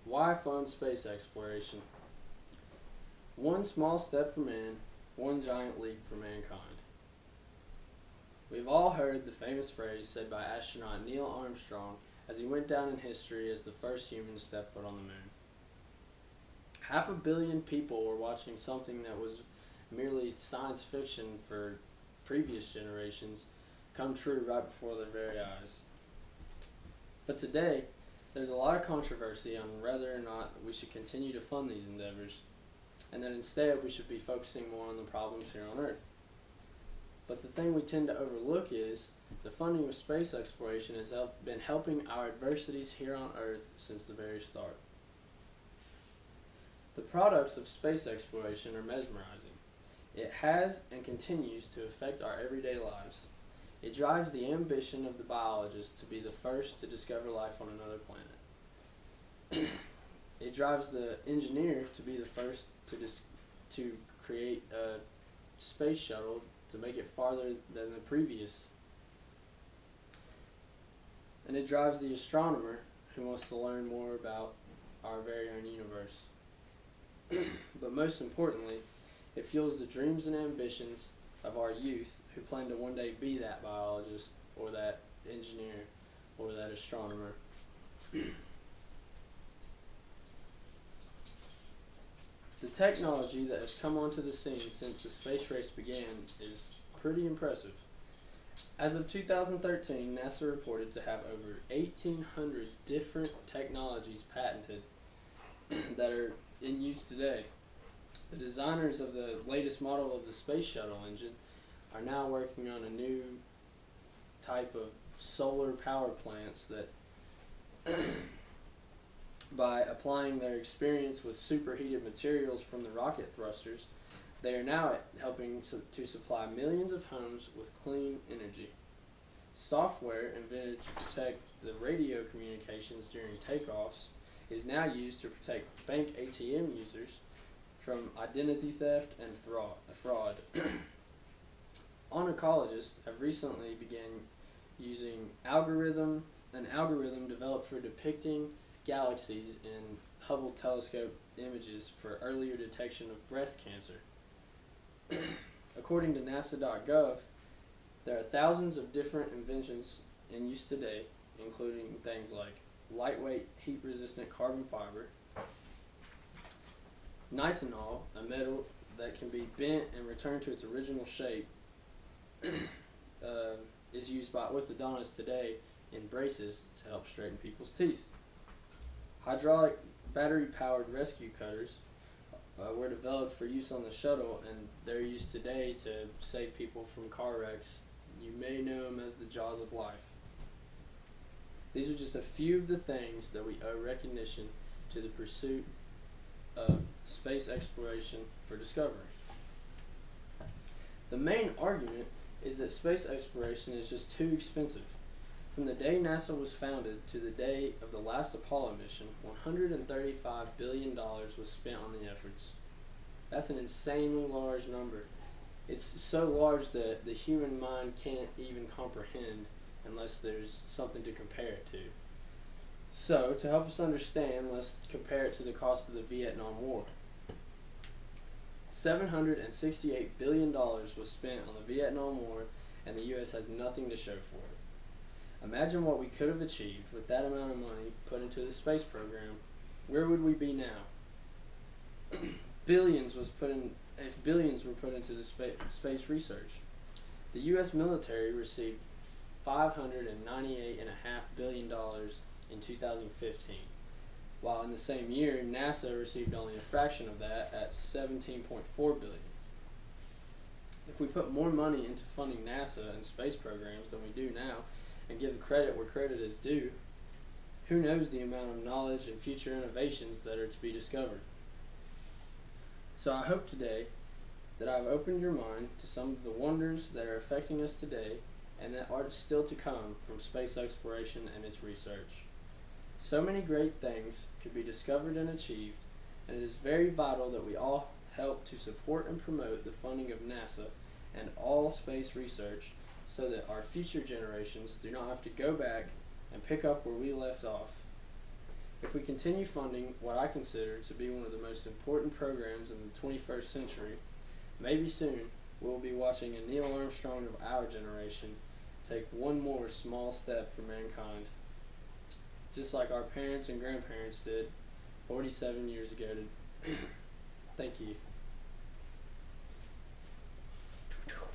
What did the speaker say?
Why fund space exploration? One small step for man, one giant leap for mankind. We've all heard the famous phrase said by astronaut Neil Armstrong as he went down in history as the first human to step foot on the moon. 500 million people were watching something that was merely science fiction for previous generations come true right before their very eyes. But today, there's a lot of controversy on whether or not we should continue to fund these endeavors, and that instead we should be focusing more on the problems here on Earth. But the thing we tend to overlook is the funding of space exploration has been helping our adversities here on Earth since the very start. The products of space exploration are mesmerizing. It has and continues to affect our everyday lives. It drives the ambition of the biologist to be the first to discover life on another planet. It drives the engineer to be the first to create a space shuttle to make it farther than the previous. And it drives the astronomer who wants to learn more about our very own universe. But most importantly, it fuels the dreams and ambitions of our youth who plan to one day be that biologist or that engineer or that astronomer. The technology that has come onto the scene since the space race began is pretty impressive. As of 2013, NASA reported to have over 1,800 different technologies patented that are in use today. The designers of the latest model of the Space Shuttle engine are now working on a new type of solar power plants that by applying their experience with superheated materials from the rocket thrusters, they are now helping to supply millions of homes with clean energy. Software invented to protect the radio communications during takeoffs is now used to protect bank ATM users from identity theft and fraud. Ornithologists have recently begun using an algorithm developed for depicting galaxies in Hubble telescope images for earlier detection of breast cancer. According to NASA.gov, there are thousands of different inventions in use today, including things like lightweight, heat-resistant carbon fiber, nitinol, a metal that can be bent and returned to its original shape, is used by orthodontists today in braces to help straighten people's teeth. Hydraulic battery-powered rescue cutters were developed for use on the shuttle, and they're used today to save people from car wrecks. You may know them as the jaws of life. These are just a few of the things that we owe recognition to the pursuit of space exploration for discovery. The main argument is that space exploration is just too expensive. From the day NASA was founded to the day of the last Apollo mission, $135 billion was spent on the efforts. That's an insanely large number. It's so large that the human mind can't even comprehend unless there's something to compare it to. So, to help us understand, let's compare it to the cost of the Vietnam War. $768 billion was spent on the Vietnam War, and the U.S. has nothing to show for it. Imagine what we could have achieved with that amount of money put into the space program. Where would we be now? If billions were put into the space research. The U.S. military received $598.5 billion in 2015, while in the same year NASA received only a fraction of that at $17.4 billion. If we put more money into funding NASA and space programs than we do now, and give credit where credit is due, who knows the amount of knowledge and future innovations that are to be discovered. So I hope today that I've opened your mind to some of the wonders that are affecting us today and that are still to come from space exploration and its research. So many great things could be discovered and achieved, and it is very vital that we all help to support and promote the funding of NASA and all space research so that our future generations do not have to go back and pick up where we left off. If we continue funding what I consider to be one of the most important programs in the 21st century, maybe soon we'll be watching a Neil Armstrong of our generation take one more small step for mankind, just like our parents and grandparents did 47 years ago. Thank you.